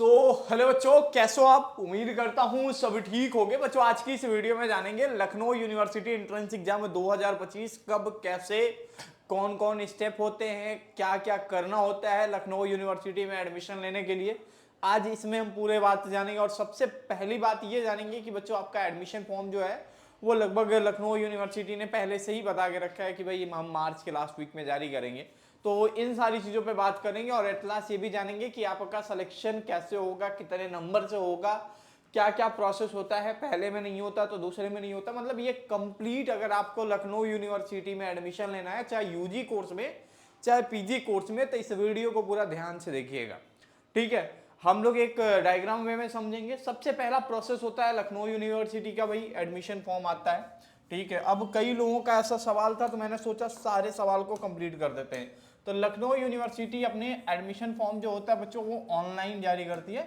Hello बच्चों, कैसे हो आप? उम्मीद करता हूँ सभी ठीक होंगे। बच्चों, आज की इस वीडियो में जानेंगे लखनऊ यूनिवर्सिटी एंट्रेंस एग्जाम 2025 कब, कैसे, कौन कौन स्टेप होते हैं, क्या क्या करना होता है लखनऊ यूनिवर्सिटी में एडमिशन लेने के लिए। आज इसमें हम पूरे बात जानेंगे। और सबसे पहली बात ये जानेंगे कि बच्चों, आपका एडमिशन फॉर्म जो है वो लगभग लखनऊ यूनिवर्सिटी ने पहले से ही बता के रखा है कि भाई हम मार्च के लास्ट वीक में जारी करेंगे। तो इन सारी चीज़ों पे बात करेंगे और एट लास्ट ये भी जानेंगे कि आपका सिलेक्शन कैसे होगा, कितने नंबर से होगा, क्या क्या प्रोसेस होता है, पहले में नहीं होता तो दूसरे में नहीं होता। मतलब ये कंप्लीट, अगर आपको लखनऊ यूनिवर्सिटी में एडमिशन लेना है, चाहे यूजी कोर्स में चाहे पीजी कोर्स में, तो इस वीडियो को पूरा ध्यान से देखिएगा। ठीक है, हम लोग एक डायग्राम वे में समझेंगे। सबसे पहला प्रोसेस होता है लखनऊ यूनिवर्सिटी का, भाई एडमिशन फॉर्म आता है। ठीक है, अब कई लोगों का ऐसा सवाल था तो मैंने सोचा सारे सवाल को कंप्लीट कर देते हैं। तो लखनऊ यूनिवर्सिटी अपने एडमिशन फॉर्म जो होता है बच्चों वो ऑनलाइन जारी करती है।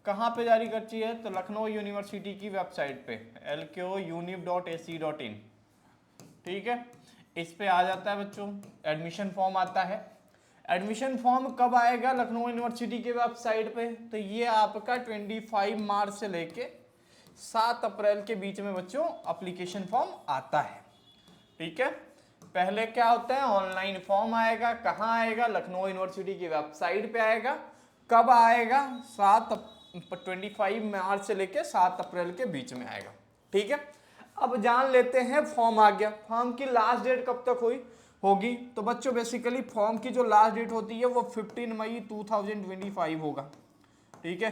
कहाँ पे जारी करती है? तो लखनऊ यूनिवर्सिटी की वेबसाइट पे lkounib.ac.in। ठीक है, इस पे आ जाता है बच्चों, एडमिशन फॉर्म आता है। एडमिशन फॉर्म कब आएगा लखनऊ यूनिवर्सिटी के वेबसाइट पे? तो ये आपका 25 मार्च से लेके 7 अप्रैल के बीच में बच्चों एप्लीकेशन फॉर्म आता है। ठीक है, पहले क्या होता है, ऑनलाइन फॉर्म आएगा। कहाँ आएगा? लखनऊ यूनिवर्सिटी की वेबसाइट पे आएगा। कब आएगा? 25 मार्च से लेके 7 अप्रैल के बीच में आएगा। ठीक है, अब जान लेते हैं फॉर्म आ गया। फॉर्म की लास्ट डेट कब तक होगी? तो बच्चों बेसिकली फॉर्म की जो लास्ट डेट होती है वो 15 मई 2025 होगा। ठीक है,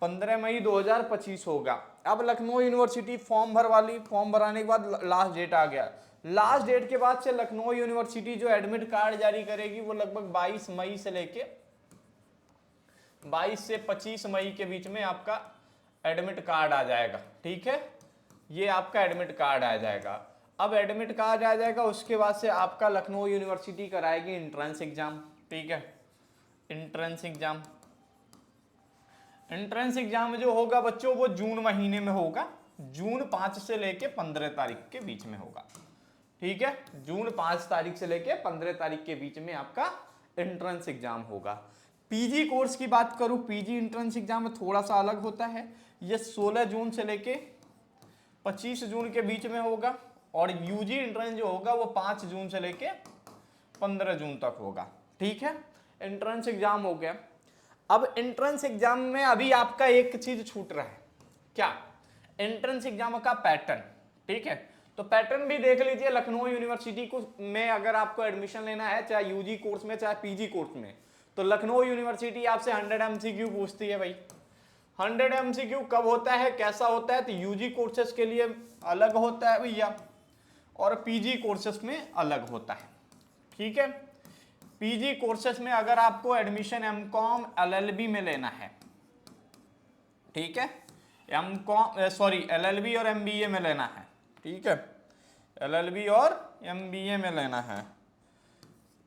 15 मई 2025 होगा। अब लखनऊ यूनिवर्सिटी फॉर्म भरवाली, फॉर्म भराने के बाद लास्ट डेट आ गया। लास्ट डेट के बाद से लखनऊ यूनिवर्सिटी जो एडमिट कार्ड जारी करेगी वो लगभग 22 मई से लेके 22 से 25 मई के बीच में आपका एडमिट कार्ड आ जाएगा। ठीक है, ये आपका एडमिट कार्ड आ जाएगा। अब एडमिट कार्ड आ जाएगा, उसके बाद से आपका लखनऊ यूनिवर्सिटी कराएगी एंट्रेंस एग्जाम। ठीक है, एंट्रेंस एग्जाम जो होगा बच्चों वो जून महीने में होगा। जून 5 से लेके 15 तारीख के बीच में होगा। ठीक है, जून 5 तारीख से लेके 15 तारीख के बीच में आपका एंट्रेंस एग्जाम होगा। पीजी कोर्स की बात करूं, पीजी एंट्रेंस एग्जाम थोड़ा सा अलग होता है। ये 16 जून से लेके 25 जून के बीच में होगा। और यूजी एंट्रेंस जो होगा वो 5 जून से लेके 15 जून तक होगा। ठीक है, एंट्रेंस एग्जाम हो गया। अब एंट्रेंस एग्जाम में अभी आपका एक चीज छूट रहा है। क्या? एंट्रेंस एग्जाम का पैटर्न। ठीक है, तो पैटर्न भी देख लीजिए। लखनऊ यूनिवर्सिटी को में अगर आपको एडमिशन लेना है, चाहे यूजी कोर्स में चाहे पीजी कोर्स में, तो लखनऊ यूनिवर्सिटी आपसे 100 MCQ पूछती है। भाई 100 MCQ कब होता है, कैसा होता है? तो यूजी कोर्सेस के लिए अलग होता है भैया, और पीजी कोर्सेस में अलग होता है। ठीक है, पीजी कोर्सेस में अगर आपको एडमिशन एमकॉम एलएलबी में लेना है, ठीक है, एलएलबी और एमबीए में लेना है। ठीक है, एलएलबी और एमबीए में लेना है।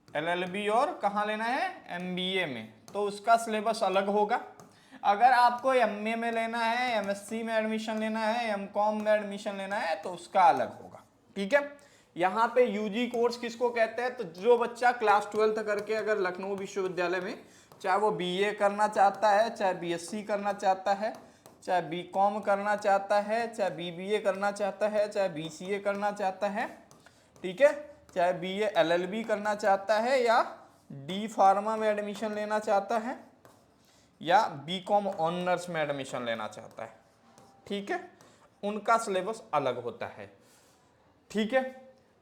एलएलबी और कहाँ लेना है? एमबीए में। तो उसका सिलेबस अलग होगा। अगर आपको एमए में लेना है, एमएससी में एडमिशन लेना है, एमकॉम में एडमिशन लेना है, तो उसका अलग होगा। ठीक है, यहाँ पे यूजी कोर्स किसको कहते हैं? तो जो बच्चा क्लास 12 करके अगर लखनऊ विश्वविद्यालय में, चाहे वो बीए करना चाहता है, चाहे बीएससी करना चाहता है, चाहे बीकॉम करना चाहता है, चाहे बीबीए करना चाहता है, चाहे बीसीए करना चाहता है, ठीक है, चाहे बीए एलएलबी करना चाहता है, या डी फार्मा में एडमिशन लेना चाहता है, या बीकॉम ऑनर्स में एडमिशन लेना चाहता है। ठीक है, उनका सिलेबस अलग होता है। ठीक है,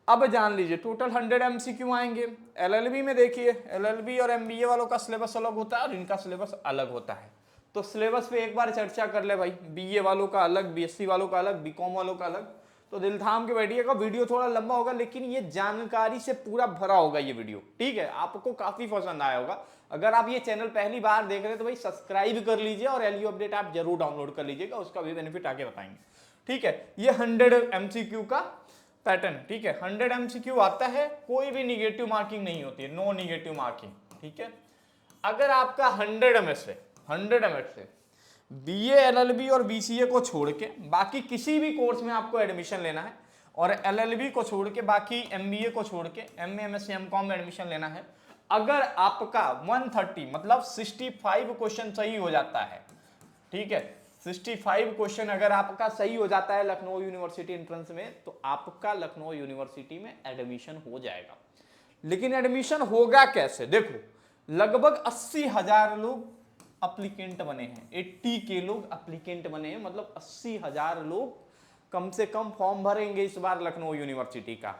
अब जान लीजिए टोटल 100 MCQ आएंगे। एलएलबी में देखिए, एलएलबी और एमबीए वालों का सिलेबस अलग होता है और इनका सिलेबस अलग होता है। तो सिलेबस पे एक बार चर्चा कर ले भाई। बीए वालों का अलग, बीएससी वालों का अलग, बीकॉम वालों का अलग। तो दिल थाम के बैठिएगा, वीडियो थोड़ा लंबा होगा लेकिन ये जानकारी से पूरा भरा होगा ये वीडियो। ठीक है, आपको काफी पसंद आया होगा। अगर आप ये चैनल पहली बार देख रहे हैं तो भाई सब्सक्राइब कर लीजिए और एलयू अपडेट आप जरूर डाउनलोड कर लीजिएगा, उसका भी बेनिफिट आगे बताएंगे। ठीक है, ये 100 MCQ का पैटर्न। ठीक है, 100 MCQ आता है, कोई भी निगेटिव मार्किंग नहीं होती है, नो निगेटिव मार्किंग। ठीक है, अगर आपका 100 में से बीए एलएलबी और बीसीए को छोड़ के बाकी किसी भी कोर्स में आपको एडमिशन लेना है, और एलएलबी को छोड़ के बाकी एमबीए को छोड़ के एमए एमएससी एमकॉम में एडमिशन लेना है, अगर आपका 130 मतलब 65 क्वेश्चन सही हो जाता है, ठीक है, 65 क्वेश्चन अगर आपका सही हो जाता है लखनऊ यूनिवर्सिटी एंट्रेंस में, तो आपका लखनऊ यूनिवर्सिटी में एडमिशन हो जाएगा। लेकिन एडमिशन होगा कैसे? देखो, लगभग 80,000 लोग अप्लीकेंट बने हैं, 80 के लोग अप्लीकेंट बने हैं, मतलब 80,000 लोग कम से कम फॉर्म भरेंगे इस बार लखनऊ यूनिवर्सिटी का,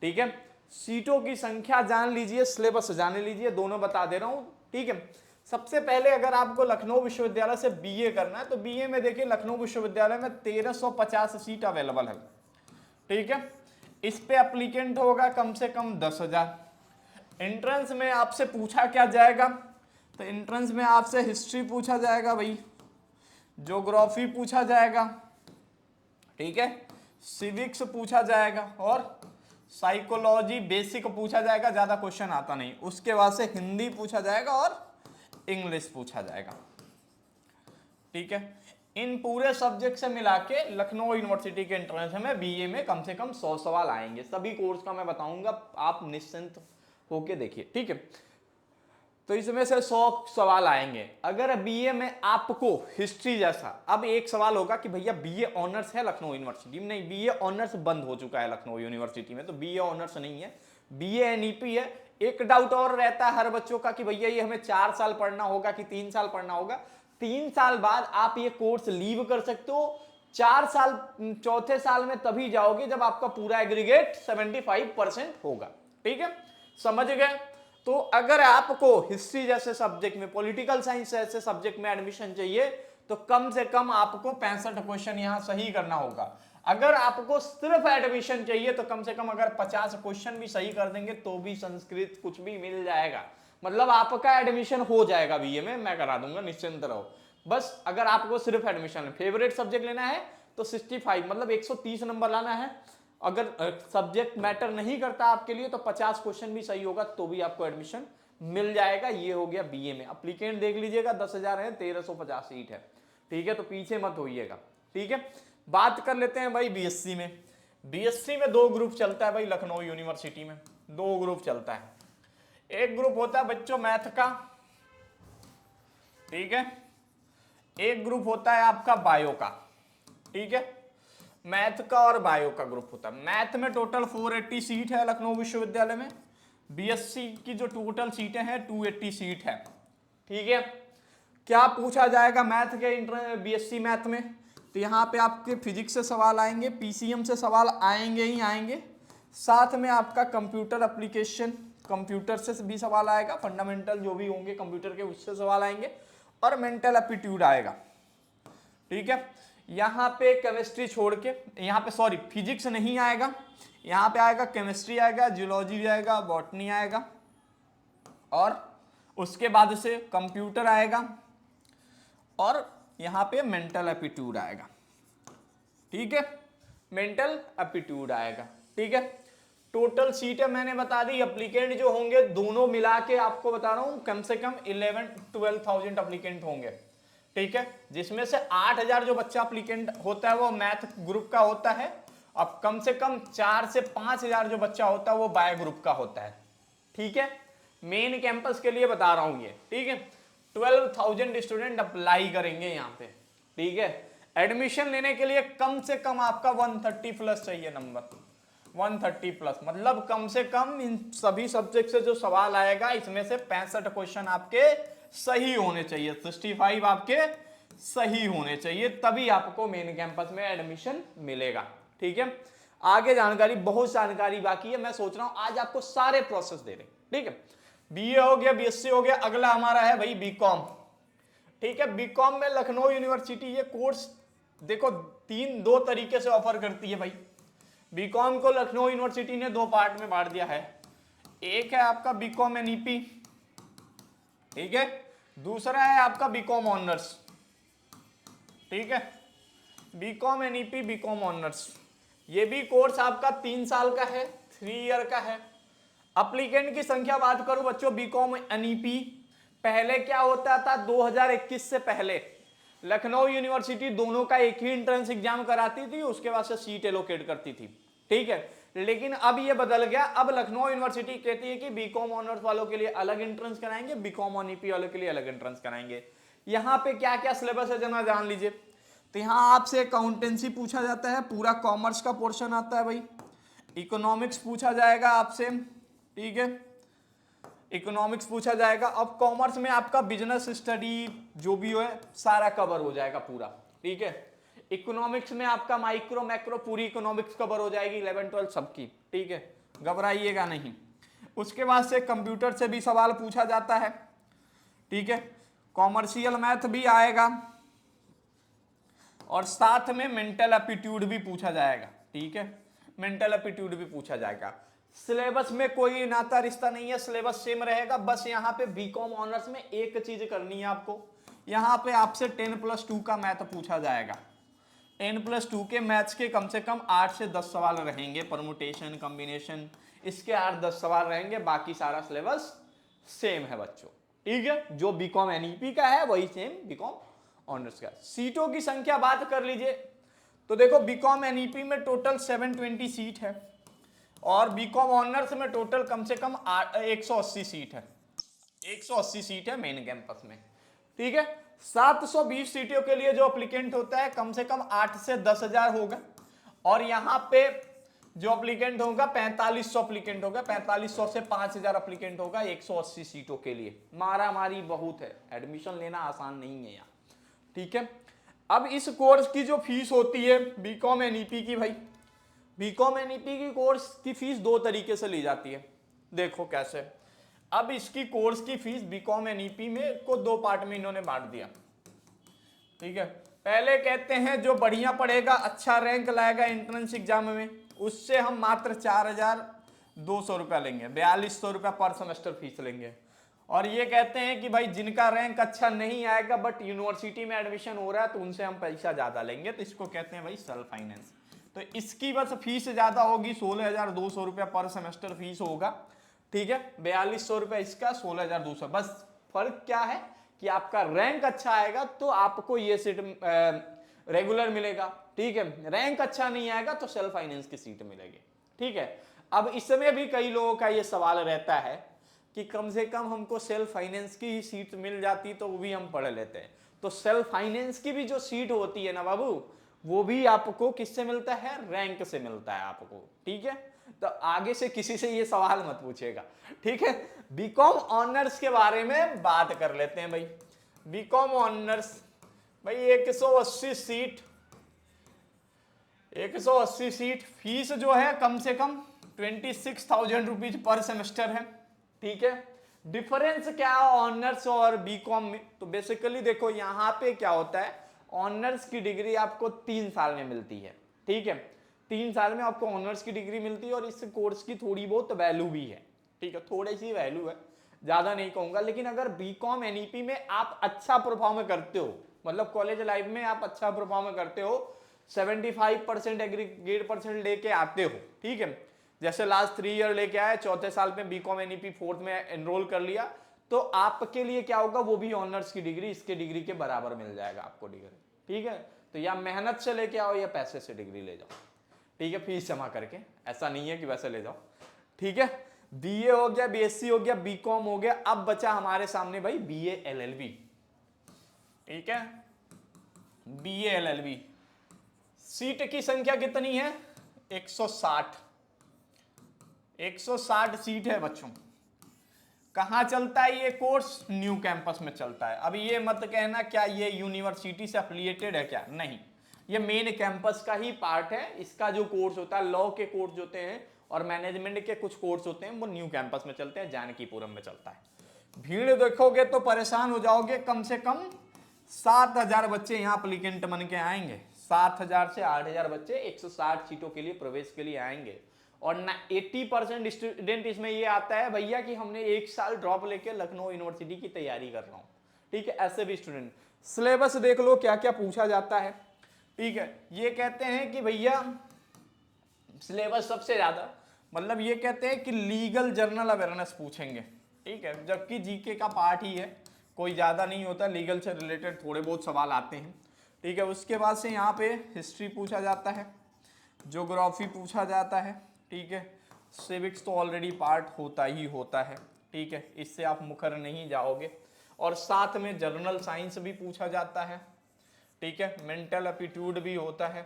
ठीक है। सीटों की संख्या जान लीजिए, सिलेबस जान लीजिए, दोनों बता दे रहा हूं, ठीक है। सबसे पहले अगर आपको लखनऊ विश्वविद्यालय से बीए करना है, तो बीए में देखिए लखनऊ विश्वविद्यालय में 1350 सीट अवेलेबल है, ठीक है। इस पे अप्लीकेंट होगा कम से कम 10,000। एंट्रेंस में आपसे पूछा क्या जाएगा? तो एंट्रेंस में आपसे हिस्ट्री पूछा जाएगा भाई, ज्योग्राफी पूछा जाएगा, ठीक है, सिविक्स पूछा जाएगा और साइकोलॉजी बेसिक पूछा जाएगा, ज्यादा क्वेश्चन आता नहीं। उसके बाद से हिंदी पूछा जाएगा और इंग्लिश पूछा जाएगा, ठीक है। इन पूरे सब्जेक्ट से मिला के लखनऊ यूनिवर्सिटी के एंट्रेंस में बीए में कम से कम 100 सवाल आएंगे। सभी कोर्स का मैं बताऊंगा, आप निश्चिंत होके देखिए, ठीक है। तो इसमें से 100 सवाल आएंगे। अगर बीए में आपको हिस्ट्री जैसा, अब एक सवाल होगा कि भैया बीए ऑनर्स है लखनऊ यूनिवर्सिटी में? नहीं, बीए ऑनर्स बंद हो चुका है लखनऊ यूनिवर्सिटी में, तो बीए ऑनर्स नहीं है, बीए एनईपी है। एक डाउट और रहता है हर बच्चों का कि भैया ये हमें 4 साल पढ़ना होगा कि 3 साल पढ़ना होगा। 3 साल बाद आप ये कोर्स लीव कर सकते हो, 4 साल चौथे साल में तभी जाओगे जब आपका पूरा एग्रीगेट 75% होगा, ठीक है, समझ गए। तो अगर आपको हिस्ट्री जैसे सब्जेक्ट में, पॉलिटिकल साइंस जैसे सब्जेक्ट में एडमिशन चाहिए, तो कम से कम आपको 65 क्वेश्चन यहां सही करना होगा। अगर आपको सिर्फ एडमिशन चाहिए तो कम से कम अगर 50 क्वेश्चन भी सही कर देंगे तो भी संस्कृत कुछ भी मिल जाएगा, मतलब आपका एडमिशन हो जाएगा बीए में, मैं करा दूंगा, निश्चिंत रहो। बस अगर आपको सिर्फ एडमिशन, फेवरेट सब्जेक्ट लेना है तो 65 मतलब 130 नंबर लाना है। अगर सब्जेक्ट मैटर नहीं करता आपके लिए तो 50 क्वेश्चन भी सही होगा तो भी आपको एडमिशन मिल जाएगा। ये हो गया बीए में। अप्लीकेंट देख लीजिएगा 10,000 है, 1350 सीट है, ठीक है, तो पीछे मत होइएगा, ठीक है। बात कर लेते हैं भाई बीएससी में। बीएससी में 2 ग्रुप चलता है भाई लखनऊ यूनिवर्सिटी में, 2 ग्रुप चलता है। एक ग्रुप होता है बच्चों मैथ का, ठीक है, एक ग्रुप होता है आपका बायो का, ठीक है, मैथ का और बायो का ग्रुप होता है। मैथ में टोटल 480 सीट है लखनऊ विश्वविद्यालय में, बीएससी की जो टोटल सीटें हैं 280 सीट है, ठीक है। क्या पूछा जाएगा मैथ के बीएससी मैथ में? तो यहाँ पे आपके फिजिक्स से सवाल आएंगे, पीसीएम से सवाल आएंगे ही आएंगे, साथ में आपका कंप्यूटर एप्लीकेशन, कंप्यूटर से भी सवाल आएगा, फंडामेंटल जो भी होंगे कंप्यूटर के उससे सवाल आएंगे, और मेंटल एप्टीट्यूड आएगा, ठीक है। यहाँ पे केमिस्ट्री छोड़ के, यहाँ पे सॉरी फिजिक्स नहीं आएगा, यहाँ पे आएगा केमिस्ट्री आएगा, जियोलॉजी भी आएगा, बॉटनी आएगा, और उसके बाद से कंप्यूटर आएगा, और यहाँ पे मेंटल एप्टीट्यूड आएगा, ठीक है, मेंटल एप्टीट्यूड आएगा, ठीक है। टोटल सीटें मैंने बता दी। एप्लीकेंट जो होंगे दोनों मिला के आपको बता रहा हूं कम से कम 11-12,000 एप्लीकेंट होंगे, ठीक है, जिसमें से 8,000 जो बच्चा एप्लीकेंट होता है वो मैथ ग्रुप का होता है, अब कम से कम 4 से 5,000 जो बच्चा होता है वो बायो ग्रुप का होता है, ठीक है। मेन कैंपस के लिए बता रहा हूं ये, ठीक है। 12,000 स्टूडेंट अप्लाई करेंगे यहाँ पे, ठीक है। एडमिशन लेने के लिए कम से कम आपका 130 प्लस चाहिए नंबर, 130 प्लस, मतलब कम से कम इन सभी सब्जेक्ट से जो सवाल आएगा इसमें से 65 क्वेश्चन आपके सही होने चाहिए, 65 आपके सही होने चाहिए, तभी आपको मेन कैंपस में एडमिशन मिलेगा, ठीक है। आगे जानकारी, बहुत जानकारी बाकी है, मैं सोच रहा हूं आज आपको सारे प्रोसेस दे रहे, ठीक है। बीए हो गया, बीएससी हो गया, अगला हमारा है भाई बीकॉम, ठीक है। बीकॉम में लखनऊ यूनिवर्सिटी ये कोर्स देखो 2 तरीके से ऑफर करती है भाई। बीकॉम को लखनऊ यूनिवर्सिटी ने 2 पार्ट में बांट दिया है, एक है आपका बीकॉम एनईपी, ठीक है, दूसरा है आपका बीकॉम ऑनर्स, ठीक है, बीकॉम एनईपी, बीकॉम ऑनर्स। ये भी कोर्स आपका 3 साल का है, 3 ईयर का है। एप्लीकेंट की संख्या बात करूं बच्चों, बीकॉम एनईपी पहले क्या होता था, 2021 से पहले लखनऊ यूनिवर्सिटी दोनों का एक ही एंट्रेंस एग्जाम कराती थी, उसके बाद से सीट एलोकेट करती थी, ठीक है। लेकिन अब ये बदल गया, अब लखनऊ यूनिवर्सिटी कहती है कि बीकॉम ऑनर्स वालों के लिए अलग एंट्रेंस कराएंगे, बीकॉम और ईपी वालों के लिए अलग एंट्रेंस कराएंगे। यहाँ पे क्या क्या सिलेबस है जना जान लीजिए। तो यहाँ आपसे अकाउंटेंसी पूछा जाता है, पूरा कॉमर्स का पोर्शन आता है भाई। इकोनॉमिक्स पूछा जाएगा आपसे, ठीक है, इकोनॉमिक्स पूछा जाएगा। अब कॉमर्स में आपका बिजनेस स्टडी जो भी है सारा कवर हो जाएगा पूरा, ठीक है। इकोनॉमिक्स में आपका माइक्रो मैक्रो पूरी इकोनॉमिक्स कवर हो जाएगी, 11 12 सबकी, ठीक है, घबराइएगा नहीं। उसके बाद से कंप्यूटर से भी सवाल पूछा जाता है, ठीक है, कॉमर्शियल मैथ भी आएगा और साथ में मेंटल एप्टीट्यूड भी पूछा जाएगा, ठीक है, मेंटल एप्टीट्यूड भी पूछा जाएगा। सिलेबस में कोई नाता रिश्ता नहीं है, सिलेबस सेम रहेगा। बस यहाँ पे बीकॉम ऑनर्स में एक चीज करनी है आपको, यहाँ पे आपसे 10+2 का मैथ पूछा जाएगा। 10+2 के मैथ्स के कम से कम 8 से 10 सवाल रहेंगे, परमुटेशन कॉम्बिनेशन इसके 8-10 सवाल रहेंगे, बाकी सारा सिलेबस सेम है बच्चों, ठीक है। जो बीकॉम एनईपी का है वही सेम बीकॉम ऑनर्स का। सीटों की संख्या बात कर लीजिए तो देखो बीकॉम एनईपी में टोटल 720 सीट है और बीकॉम ऑनर्स में टोटल कम से कम 180 सीट है, 180 सीट है मेन कैंपस में, ठीक है। 720 सीटों के लिए जो अप्लीकेंट होता है कम से कम 8 से 10 हजार होगा और यहाँ पे जो अप्लीकेंट होगा 4500 अप्लीकेंट होगा, 4500 से 5000 अप्लीकेंट होगा 180 सीटों के लिए। मारा मारी बहुत है, एडमिशन लेना आसान नहीं है यहाँ, ठीक है। अब इस कोर्स की जो फीस होती है बीकॉम एनईपी की, भाई बीकॉम एनईपी की कोर्स की फीस 2 तरीके से ली जाती है, देखो कैसे। अब इसकी कोर्स की फीस बीकॉम एनईपी में को 2 पार्ट में इन्होंने बांट दिया, ठीक है। पहले कहते हैं जो बढ़िया पढ़ेगा, अच्छा रैंक लाएगा एंट्रेंस एग्जाम में, उससे हम मात्र 4200 रुपया लेंगे, 4200 रुपया पर सेमेस्टर फीस लेंगे। और ये कहते हैं कि भाई जिनका रैंक अच्छा नहीं आएगा बट यूनिवर्सिटी में एडमिशन हो रहा है तो उनसे हम पैसा ज्यादा लेंगे, तो इसको कहते हैं भाई सेल्फ फाइनेंस। तो इसकी बस फीस ज्यादा होगी, 16200 रुपया पर सेमेस्टर फीस होगा, ठीक है। 4200 रुपया इसका, 16200। बस फर्क क्या है कि आपका रैंक अच्छा आएगा तो आपको ये सीट रेगुलर मिलेगा, ठीक है। रैंक अच्छा नहीं आएगा तो सेल्फ फाइनेंस की सीट मिलेगी, ठीक है। अब इसमें भी कई लोगों का ये सवाल रहता है कि कम से कम हमको सेल्फ फाइनेंस की ही सीट मिल जाती तो वो भी हम पढ़ लेते हैं। तो सेल्फ फाइनेंस की भी जो सीट होती है ना बाबू, वो भी आपको किससे मिलता है, रैंक से मिलता है आपको, ठीक है। तो आगे से किसी से ये सवाल मत पूछेगा, ठीक है। बीकॉम ऑनर्स के बारे में बात कर लेते हैं भाई। बीकॉम ऑनर्स भाई 180 सीट, 180 सीट, फीस जो है कम से कम 26,000 रुपीज पर सेमेस्टर है, ठीक है। डिफरेंस क्या है ऑनर्स और बीकॉम में, तो बेसिकली देखो यहाँ पे क्या होता है, ऑनर्स की डिग्री आपको 3 साल में मिलती है, ठीक है। 3 साल में आपको ऑनर्स की डिग्री मिलती है और इस कोर्स की थोड़ी बहुत वैल्यू भी है, ठीक है, थोड़ी सी वैल्यू है, ज्यादा नहीं कहूंगा। लेकिन अगर बीकॉम एनईपी में आप अच्छा परफॉर्म करते हो, मतलब कॉलेज लाइफ में आप अच्छा परफॉर्म करते हो, 75% एग्रीगेट परसेंट लेके आते हो, ठीक है, जैसे लास्ट 3 ईयर लेके आए, चौथे साल में बीकॉम एनईपी 4th में एनरोल कर लिया, तो आपके लिए क्या होगा, वो भी ऑनर्स की डिग्री इसके डिग्री के बराबर मिल जाएगा आपको डिग्री, ठीक है। तो या मेहनत से लेके आओ या पैसे से डिग्री ले जाओ, ठीक है, फीस जमा करके, ऐसा नहीं है कि वैसे ले जाओ, ठीक है। बीए हो गया, बीएससी हो गया, बीकॉम हो गया, अब बचा हमारे सामने भाई बीए एलएलबी, ठीक है, बीए एलएलबी। सीट की संख्या कितनी है, 160, 160 सीट है बच्चों। कहां चलता है ये कोर्स, न्यू कैंपस में चलता है। अब ये मत कहना क्या ये यूनिवर्सिटी से एफिलिएटेड है, क्या नहीं, ये मेन कैंपस का ही पार्ट है। इसका जो कोर्स होता है, लॉ के कोर्स होते हैं और मैनेजमेंट के कुछ कोर्स होते हैं, वो न्यू कैंपस में चलते हैं, जानकीपुरम में चलता है। भीड़ देखोगे तो परेशान हो जाओगे, कम से कम 7000 बच्चे यहाँ एप्लीकेंट बन के आएंगे, 7000 से 8000 बच्चे 160 सीटों के लिए प्रवेश के लिए आएंगे। और 80% स्टूडेंट इसमें ये आता है भैया कि हमने 1 साल ड्रॉप लेके लखनऊ यूनिवर्सिटी की तैयारी कर रहा हूँ, ठीक है, ऐसे भी स्टूडेंट। सिलेबस देख लो क्या क्या पूछा जाता है, ठीक है। ये कहते हैं कि भैया सिलेबस सबसे ज्यादा, मतलब ये कहते हैं कि लीगल जर्नल अवेयरनेस पूछेंगे, ठीक है, जबकि जीके का पार्ट ही है, कोई ज्यादा नहीं होता, लीगल से रिलेटेड थोड़े बहुत सवाल आते हैं, ठीक है। उसके बाद से यहाँ पे हिस्ट्री पूछा जाता है, ज्योग्राफी पूछा जाता है, ठीक है। सिविक्स तो ऑलरेडी पार्ट होता ही होता है, ठीक है, इससे आप मुकर नहीं जाओगे। और साथ में जनरल साइंस भी पूछा जाता है, ठीक है, मेंटल एप्टीट्यूड भी होता है,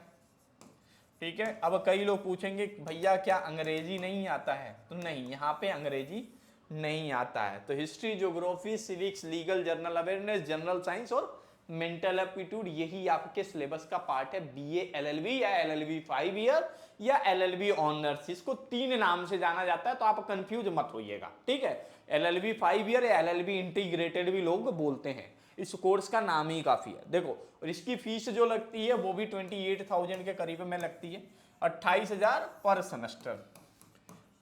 ठीक है। अब कई लोग पूछेंगे भैया क्या अंग्रेजी नहीं आता है, तो नहीं, यहाँ पे अंग्रेजी नहीं आता है। तो history, geography, civics, legal, general awareness, general science और मेंटल एप्टीट्यूड, यही आपके सिलेबस का पार्ट है। बीए एलएलबी या एलएलबी 5 ईयर या एलएलबी ऑनर्स, इसको 3 नाम से जाना जाता है, तो आप कंफ्यूज मत होइएगा, ठीक है। एलएलबी 5 ईयर या एलएलबी इंटीग्रेटेड भी लोग बोलते हैं, इस कोर्स का नाम ही काफी है। देखो, और इसकी फीस जो लगती है वो भी 28,000 के करीब में लगती है, 28,000 पर सेमेस्टर,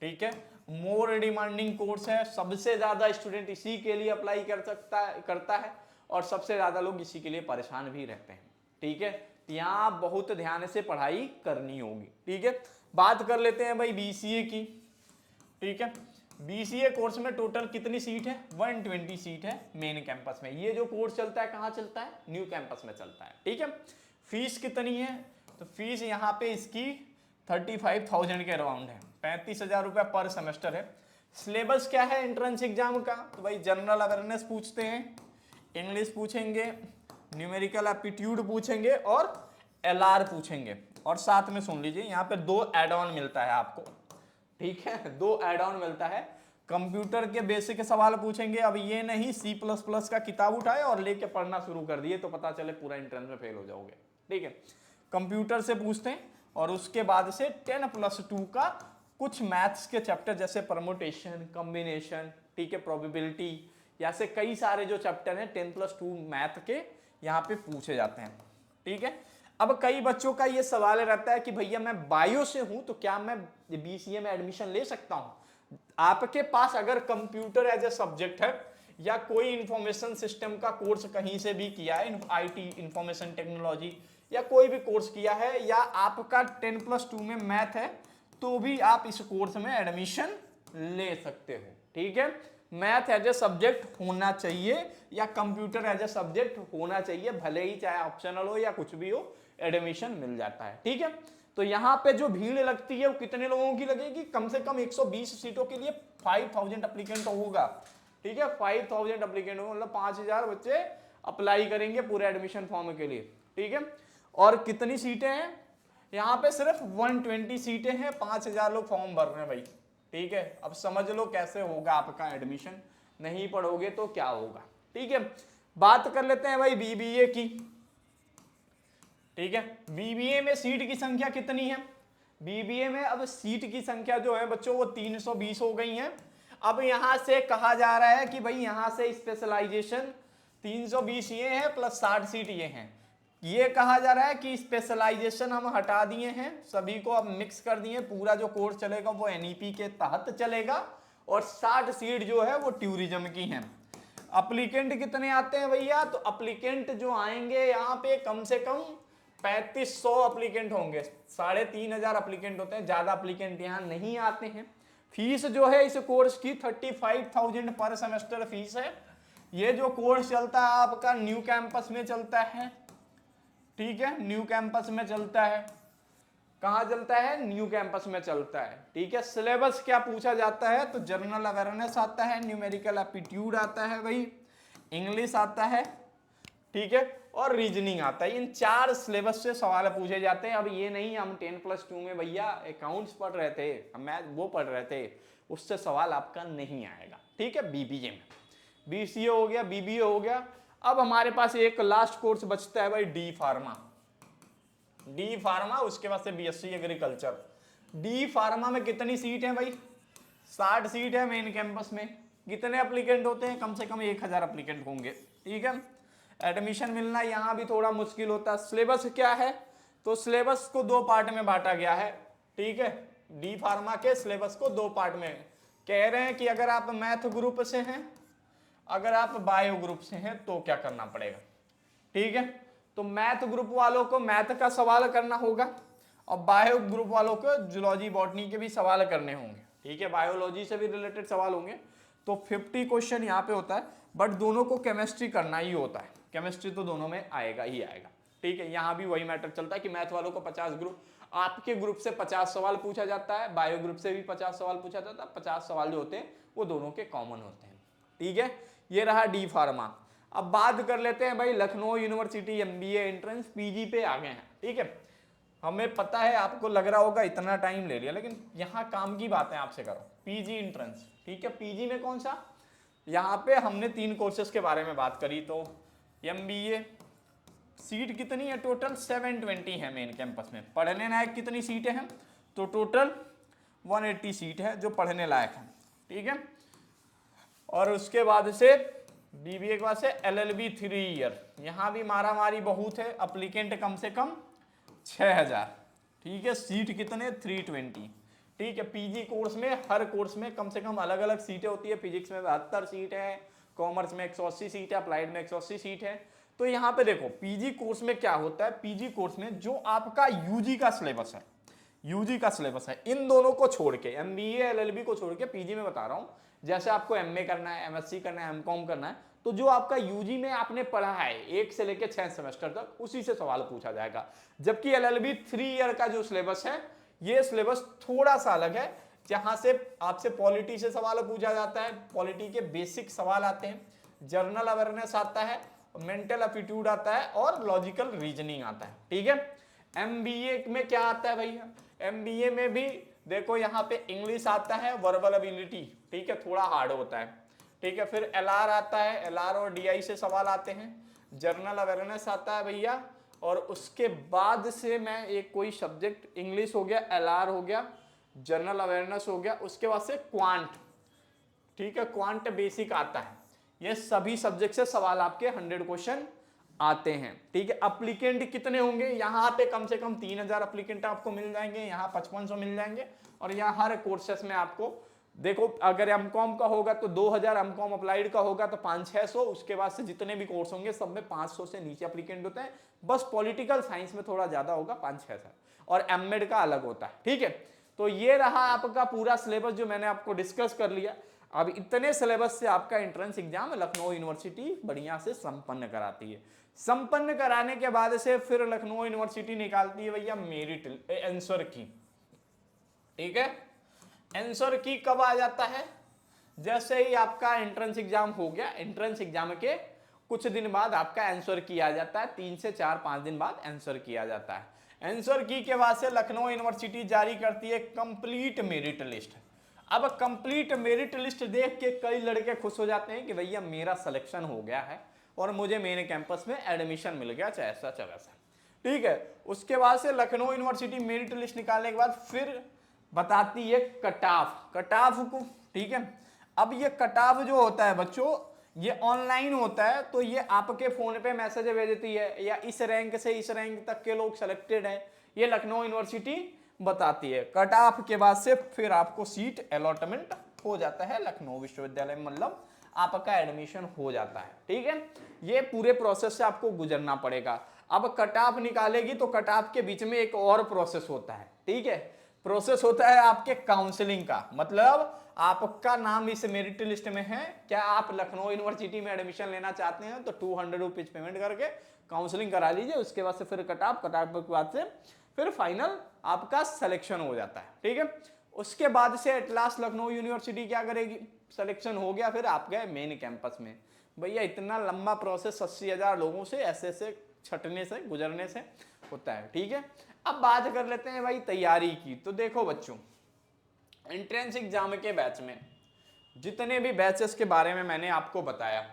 ठीक है। मोर डिमांडिंग कोर्स है, सबसे ज्यादा स्टूडेंट इसी के लिए अप्लाई करता है और सबसे ज्यादा लोग इसी के लिए परेशान भी रहते हैं, ठीक है। यहाँ बहुत ध्यान से पढ़ाई करनी होगी, ठीक है। बात कर लेते हैं भाई बीसीए की, ठीक है। बीसीए कोर्स में टोटल कितनी सीट है? 120 सीट है मेन कैंपस में। ये जो कोर्स चलता है कहाँ चलता है? न्यू कैंपस में चलता है, ठीक है। फीस कितनी है? तो फीस यहाँ पे इसकी 35,000 के अराउंड है, 35,000 रुपया पर सेमेस्टर है। सिलेबस क्या है एंट्रेंस एग्जाम का? तो भाई जनरल अवेयरनेस पूछते हैं, इंग्लिश पूछेंगे, न्यूमेरिकल एप्टीट्यूड पूछेंगे और एलआर पूछेंगे। और साथ में सुन लीजिए, यहाँ पे 2 एड ऑन मिलता है आपको, ठीक है, 2 एड ऑन मिलता है। कंप्यूटर के बेसिक सवाल पूछेंगे। अब ये नहीं C++ का किताब उठाए और लेके पढ़ना शुरू कर दिए तो पता चले पूरा एंट्रेंस में फेल हो जाओगे, ठीक है। कंप्यूटर से पूछते हैं और उसके बाद से 10+2 का कुछ मैथ्स के चैप्टर जैसे परमुटेशन, कॉम्बिनेशन, ठीक है, प्रोबेबिलिटी, ऐसे कई सारे जो चैप्टर हैं 10+2 मैथ के यहाँ पे पूछे जाते हैं, ठीक है। अब कई बच्चों का ये सवाल रहता है कि भैया मैं बायो से हूं तो क्या मैं बीसीए में एडमिशन ले सकता हूं? आपके पास अगर कंप्यूटर एज ए सब्जेक्ट है या कोई इंफॉर्मेशन सिस्टम का कोर्स कहीं से भी किया है, आईटी, इंफॉर्मेशन टेक्नोलॉजी, या कोई भी कोर्स किया है, या आपका 10+2 में मैथ है, तो भी आप इस कोर्स में एडमिशन ले सकते हो, ठीक है। मैथ एज ए सब्जेक्ट होना चाहिए या कंप्यूटर एज ए सब्जेक्ट होना चाहिए, भले ही चाहे ऑप्शनल हो या कुछ भी हो, एडमिशन मिल जाता है, ठीक है। तो यहाँ पे जो भीड़ लगती है वो कितने लोगों की लगेगी? कम से कम 120 सीटों के लिए 5,000 एप्लीकेंट होगा, ठीक है। 5,000 एप्लीकेंट होगा, मतलब 5,000 बच्चे अप्लाई करेंगे पूरे एडमिशन फॉर्म के लिए, ठीक है। और कितनी सीटें हैं यहाँ पे? सिर्फ 120 सीटें हैं, 5,000 लोग फॉर्म भर रहे हैं भाई, ठीक है। अब समझ लो कैसे होगा आपका एडमिशन, नहीं पढ़ोगे तो क्या होगा, ठीक है। बात कर लेते हैं भाई बीबीए की, ठीक है। बीबीए में सीट की संख्या कितनी है? बीबीए में अब सीट की संख्या जो है बच्चों वो 320 हो गई है। अब यहां से कहा जा रहा है कि भाई यहां से स्पेशलाइजेशन 320 ये है प्लस 60 सीट ये हैं। ये कहा जा रहा है कि स्पेशलाइजेशन हम हटा दिए हैं, सभी को अब मिक्स कर दिए, पूरा जो कोर्स चलेगा वो एनईपी के तहत चलेगा और 60 सीट जो है वो टूरिज्म की हैं। अप्लीकेंट कितने आते हैं भैया? तो अप्लीकेंट जो आएंगे यहाँ पे कम से कम 3500 अप्लीकेंट होंगे, 3,500 अप्लीकेंट होते हैं, ज्यादा अप्लीकेंट यहाँ नहीं आते हैं। फीस जो है इस कोर्स की 35,000 पर सेमेस्टर फीस है। ये जो कोर्स चलता है आपका न्यू कैंपस में चलता है, ठीक है, न्यू कैंपस में चलता है। कहाँ चलता है? न्यू कैंपस में चलता है, ठीक है। सिलेबस क्या पूछा जाता है? तो जनरल अवेयरनेस आता है, न्यूमेरिकल एप्टीट्यूड आता है भाई, इंग्लिश आता है, ठीक है, और रीजनिंग आता है। इन 4 सिलेबस से सवाल पूछे जाते हैं। अब ये नहीं हम 10+2 में भैया अकाउंट्स पढ़ रहे थे, मैथ वो पढ़ रहे थे, उससे सवाल आपका नहीं आएगा, ठीक है। बीबीए में बीसीए हो गया, बीबीए हो गया। अब हमारे पास एक लास्ट कोर्स बचता है भाई डी फार्मा। डी फार्मा, उसके बाद से बीएससी एग्रीकल्चर। डी फार्मा में कितनी सीट है भाई? 60 सीट है मेन कैंपस में। कितने एप्लीकेंट होते हैं? कम से कम 1,000 एप्लीकेंट होंगे, ठीक है। एडमिशन मिलना यहाँ भी थोड़ा मुश्किल होता है। सिलेबस क्या है? तो सिलेबस को 2 पार्ट में बांटा गया है, ठीक है। डी फार्मा के सिलेबस को 2 पार्ट में कह रहे हैं कि अगर आप मैथ ग्रुप से हैं, अगर आप बायो ग्रुप से हैं तो क्या करना पड़ेगा, ठीक है। तो मैथ ग्रुप वालों को मैथ का सवाल करना होगा और बायो ग्रुप वालों को जूलॉजी बॉटनी के भी सवाल करने होंगे, ठीक है। बायोलॉजी से भी रिलेटेड सवाल होंगे। तो 50 क्वेश्चन यहाँ पे होता है, बट दोनों को केमिस्ट्री करना ही होता है। केमिस्ट्री तो दोनों में आएगा ही आएगा, ठीक है। यहाँ भी वही मैटर चलता है कि मैथ वालों को 50 ग्रुप, आपके ग्रुप से 50 सवाल पूछा जाता है, बायो ग्रुप से भी 50 सवाल पूछा जाता है। 50 सवाल जो होते हैं वो दोनों के कॉमन होते हैं, ठीक है। ये रहा डी फार्मा। अब बात कर लेते हैं भाई Lucknow university MBA entrance PG पे आ गए हैं, ठीक है। हमें पता है, आपको लग रहा होगा इतना टाइम ले लिया, लेकिन यहाँ काम की बातें आपसे करो। पीजी एंट्रेंस, ठीक है। पीजी में कौन सा, यहाँ पे हमने 3 कोर्सेज के बारे में बात करी। तो एमबीए सीट कितनी है टोटल, 720 है मेन कैंपस में। पढ़ने लायक कितनी सीटें हैं, तो टोटल 180 सीट है जो पढ़ने लायक है, ठीक है। और उसके बाद से बीबीए के बाद से एलएलबी 3 ईयर, यहाँ भी मारा मारी बहुत है। अप्लीकेंट कम से कम 6000, ठीक है। सीट कितने, 320, ठीक है। पीजी कोर्स में हर कोर्स में कम से कम अलग अलग सीटें होती है। फिजिक्स में 72 सीट है, कॉमर्स में 180 सीट है, अप्लाइड में 180 सीट है। तो यहाँ पे देखो पीजी कोर्स में क्या होता है, पीजी कोर्स में जो आपका यूजी का सिलेबस है, यूजी का सिलेबस है, इन दोनों को छोड़ के, एमबीए एलएलबी को छोड़ के, पीजी में बता रहा हूँ, जैसे आपको एमए करना है, एमएससी करना है, एमकॉम करना है, तो जो आपका यूजी में आपने पढ़ा है 1 से लेकर 6 सेमेस्टर तक, उसी से सवाल पूछा जाएगा। जबकि एलएलबी 3 ईयर का जो सिलेबस है, ये सिलेबस थोड़ा सा अलग है, जहां से आपसे पॉलिटी से सवाल पूछा जाता है, पॉलिटी के बेसिक सवाल आते हैं, जर्नल अवेयरनेस आता है, मेंटल एप्टीट्यूड आता है और लॉजिकल रीजनिंग आता है, ठीक है। एमबीए में क्या आता है भैया, एमबीए में भी देखो यहाँ पे इंग्लिश आता है, वर्बल एबिलिटी, ठीक है, थोड़ा हार्ड होता है, ठीक है। फिर एलआर आता है, एलआर और डीआई से सवाल आते हैं, जर्नल अवेयरनेस आता है भैया, और उसके बाद से मैं एक कोई सब्जेक्ट, इंग्लिश हो गया, एलआर हो गया, जर्नल अवेयरनेस हो गया, उसके बाद से क्वांट, ठीक है, क्वांट बेसिक आता है। ये सभी सब्जेक्ट से सवाल आपके 100 क्वेश्चन आते हैं, ठीक है। अप्लीकेंट कितने होंगे, यहाँ पे कम से कम 3000 अप्लीकेंट आपको मिल जाएंगे, यहाँ 5500 मिल जाएंगे, और यहाँ हर कोर्सेस में आपको देखो, अगर एमकॉम का होगा तो 2000, एमकॉम अप्लाइड का होगा तो 500-600, उसके बाद से जितने भी कोर्स होंगे सब में 500 से नीचे अप्लीकेंट होते हैं। बस पॉलिटिकल साइंस में थोड़ा ज्यादा होगा, 5-600, और एमएड का अलग होता है, ठीक है। तो ये रहा आपका पूरा सिलेबस जो मैंने आपको डिस्कस कर लिया। अब इतने सिलेबस से आपका एंट्रेंस एग्जाम लखनऊ यूनिवर्सिटी बढ़िया से संपन्न कराती है। संपन्न कराने के बाद से फिर लखनऊ यूनिवर्सिटी निकालती है भैया मेरिट आंसर की, ठीक है। आंसर की कब आ जाता है, जैसे ही आपका एंट्रेंस एग्जाम हो गया, एंट्रेंस एग्जाम के कुछ दिन बाद आपका आंसर की आ जाता है, 3 से 4-5 दिन बाद आंसर की आ जाता है। आंसर की के बाद से लखनऊ यूनिवर्सिटी जारी करती है कंप्लीट मेरिट लिस्ट। अब कंप्लीट मेरिट लिस्ट देख के कई लड़के खुश हो जाते हैं कि भैया मेरा सिलेक्शन हो गया है और मुझे मेरे कैंपस में एडमिशन मिल गया, चाहे ऐसा चाहे वैसा, ठीक है। उसके बाद से लखनऊ यूनिवर्सिटी मेरिट लिस्ट निकालने के बाद फिर बताती है कट ऑफ को, ठीक है। अब ये कट ऑफ जो होता है बच्चों, ये ऑनलाइन होता है, तो ये आपके फोन पे मैसेज भेजती है, या इस रैंक से इस रैंक तक के लोग सिलेक्टेड हैं, ये लखनऊ यूनिवर्सिटी बताती है। कट ऑफ के बाद से फिर आपको सीट अलॉटमेंट हो जाता है लखनऊ विश्वविद्यालय में, मतलब आपका एडमिशन हो जाता है, ठीक है। ये पूरे प्रोसेस से आपको गुजरना पड़ेगा। अब कट ऑफ निकालेगी तो कट ऑफ के बीच में एक और प्रोसेस होता है, ठीक है। प्रोसेस होता है आपके काउंसलिंग का, मतलब आपका नाम इस मेरिट लिस्ट में है, क्या आप लखनऊ यूनिवर्सिटी में एडमिशन लेना चाहते हैं, तो 200 रुपीज पेमेंट करके काउंसलिंग करा लीजिए। उसके बाद से फिर कट ऑफ के बाद से फिर फाइनल आपका सिलेक्शन हो जाता है, ठीक है। उसके बाद से एट लास्ट लखनऊ यूनिवर्सिटी क्या करेगी, सिलेक्शन हो गया, फिर आप गए मेन कैंपस में। भैया इतना लंबा प्रोसेस 80,000 लोगों से ऐसे छटने से गुजरने से होता है, ठीक है। अब बात कर लेते हैं भाई तैयारी की। तो देखो बच्चों, एंट्रेंस एग्जाम के बैच में जितने भी बैचेस के बारे में मैंने आपको बताया,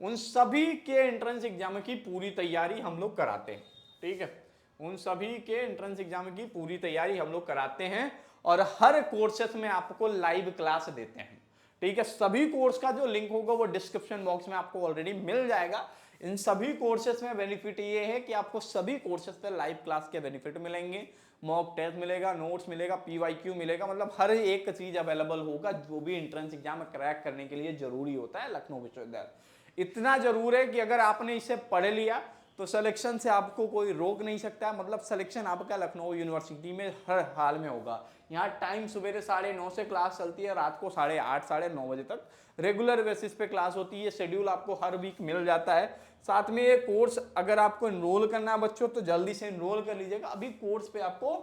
उन सभी के एंट्रेंस एग्जाम की पूरी तैयारी हम लोग कराते हैं, ठीक है। उन सभी के एंट्रेंस एग्जाम की पूरी तैयारी हम लोग कराते हैं, और हर कोर्सेस में आपको लाइव क्लास देते हैं, ठीक है। सभी कोर्स का जो लिंक होगा वो डिस्क्रिप्शन बॉक्स में आपको ऑलरेडी मिल जाएगा। इन सभी कोर्सेस में बेनिफिट ये है कि आपको सभी कोर्सेस पे लाइव क्लास के बेनिफिट मिलेंगे, मॉक टेस्ट मिलेगा, नोट्स मिलेगा, पीवाईक्यू मिलेगा, मतलब हर एक चीज अवेलेबल होगा जो भी एंट्रेंस एग्जाम क्रैक करने के लिए जरूरी होता है लखनऊ विश्वविद्यालय। इतना जरूर है कि अगर आपने इसे पढ़ लिया तो सिलेक्शन से आपको कोई रोक नहीं सकता, मतलब सिलेक्शन आपका लखनऊ यूनिवर्सिटी में हर हाल में होगा। यहाँ टाइम सुबह 9:30 से क्लास चलती है, रात को 8:30 9:30 बजे तक रेगुलर बेसिस पे क्लास होती है। शेड्यूल आपको हर वीक मिल जाता है। साथ में ये कोर्स अगर आपको इनरोल करना है बच्चों, तो जल्दी से इनरोल कर लीजिएगा। अभी कोर्स पे आपको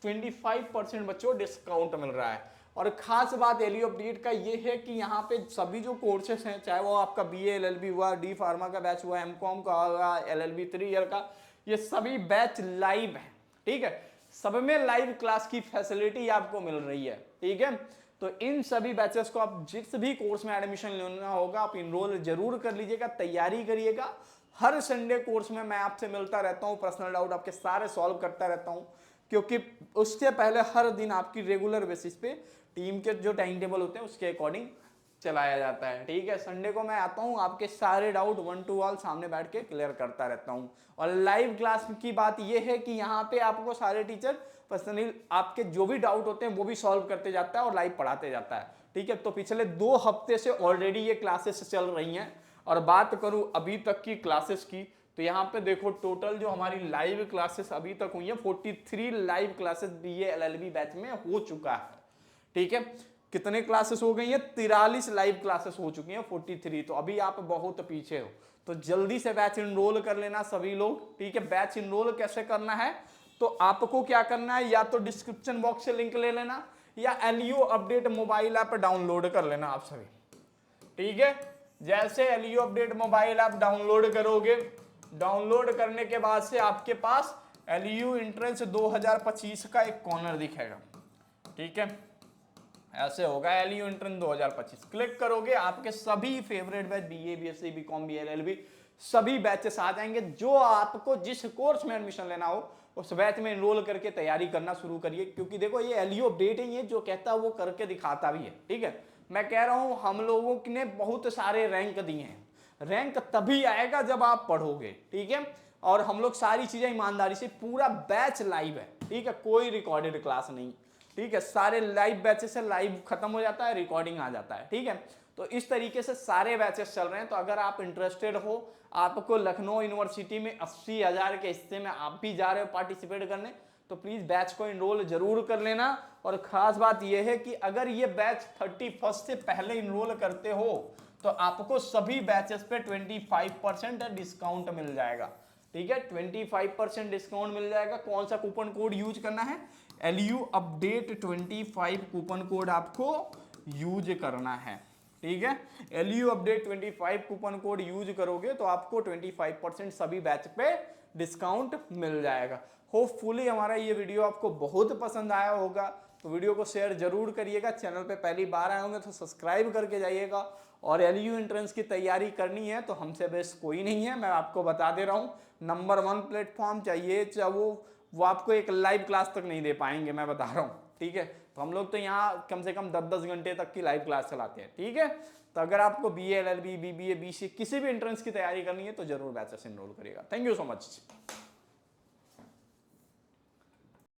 25% बच्चों डिस्काउंट मिल रहा है। और खास बात एलयू अपडेट का ये है कि यहाँ पे सभी जो कोर्सेस हैं, चाहे वो आपका बीए एलएलबी हुआ, डी फार्मा का बैच हुआ, एमकॉम का हुआ, एलएलबी 3 ईयर का, ये सभी बैच लाइव है। ठीक है, सब में लाइव क्लास की फैसिलिटी आपको मिल रही है। ठीक है, तो इन सभी बैचेस को आप जिस भी कोर्स में एडमिशन लेना होगा आप इनरोल जरूर कर लीजिएगा, तैयारी करिएगा। हर संडे कोर्स में मैं आपसे मिलता रहता हूँ, पर्सनल डाउट आपके सारे सॉल्व करता रहता हूँ, क्योंकि उससे पहले हर दिन आपकी रेगुलर बेसिस पे टीम के जो टाइम टेबल होते हैं उसके अकॉर्डिंग चलाया जाता है। ठीक है, संडे को मैं आता हूँ, आपके सारे डाउट 1 to all सामने बैठ के क्लियर करता रहता हूँ। और लाइव क्लास की बात यह है कि यहाँ पे आपको सारे टीचर पर्सनली आपके जो भी डाउट होते हैं वो भी सॉल्व करते जाता है और लाइव पढ़ाते जाता है। ठीक है, तो पिछले 2 हफ्ते से ऑलरेडी ये क्लासेस चल रही हैं। और बात करूं अभी तक की क्लासेस की, तो यहाँ पे देखो टोटल जो हमारी लाइव क्लासेस अभी तक हुई है 43 live classes BA LLB batch में हो चुका है। ठीक है, कितने क्लासेस हो गई है? 43 लाइव क्लासेस हो चुकी हैं 43। तो अभी आप बहुत पीछे हो, तो जल्दी से बैच इनरोल कर लेना सभी लोग। ठीक है, बैच इनरोल कैसे करना है, तो आपको क्या करना है, या तो डिस्क्रिप्शन बॉक्स से लिंक ले लेना या LU update mobile app download कर लेना आप सभी। ठीक है, जैसे LU update mobile app download करोगे, डाउनलोड करने के बाद से आपके पास एलयू एंट्रेंस 2025 का एक कॉर्नर दिखेगा। ठीक है, ऐसे होगा एलयू एंट्रेंस 2025, क्लिक करोगे आपके सभी favourite batch BA BSc BCom BLLB सभी बैचेस आ जाएंगे। जो आपको जिस कोर्स में एडमिशन लेना हो उस बैच में एनरोल करके तैयारी करना शुरू करिए, क्योंकि देखो ये एलयू अपडेट ही है, जो कहता है वो करके दिखाता भी है। ठीक है, मैं कह रहा हूं हम लोगों ने बहुत सारे रैंक दिए हैं, रैंक तभी आएगा जब आप पढ़ोगे। ठीक है, और हम लोग सारी चीजें ईमानदारी से, पूरा बैच लाइव है। ठीक है, कोई रिकॉर्डेड क्लास नहीं। ठीक है, सारे लाइव बैचेस से लाइव खत्म हो जाता है, रिकॉर्डिंग आ जाता है। ठीक है, तो इस तरीके से सारे बैचेस चल रहे हैं। तो अगर आप इंटरेस्टेड हो, आपको लखनऊ यूनिवर्सिटी में 80,000 के हिस्से में आप भी जा रहे हो पार्टिसिपेट करने, तो प्लीज बैच को इनरोल जरूर कर लेना। और खास बात यह है कि अगर ये बैच 31 से पहले इनरोल करते हो तो आपको सभी बैचेस पे 25% डिस्काउंट मिल जाएगा। ठीक है, 25% डिस्काउंट मिल जाएगा। कौन सा कूपन कोड यूज करना है? एलयू अपडेट 25 कूपन कोड आपको यूज करना है। ठीक है, LU update 25 coupon code use करोगे तो आपको 25% सभी बैच पे डिस्काउंट मिल जाएगा। होपफुली हमारा ये वीडियो आपको बहुत पसंद आया होगा, तो वीडियो को शेयर जरूर करिएगा। चैनल पे पहली बार आए होंगे तो सब्सक्राइब करके जाइएगा। और एलयू एंट्रेंस की तैयारी करनी है तो हमसे बेस्ट कोई नहीं है, मैं आपको बता दे रहा हूँ। नंबर 1 प्लेटफॉर्म चाहिए, चाहे वो आपको एक लाइव क्लास तक नहीं दे पाएंगे, मैं बता रहा हूँ। ठीक है, तो हम लोग तो यहाँ कम से कम 10-10 घंटे तक की लाइव क्लास चलाते हैं। ठीक है, तो अगर आपको बीए एलएलबी बीबीए बीसी किसी भी एंट्रेंस की तैयारी करनी है तो जरूर बैचेस एनरोल करिएगा। Thank you so much.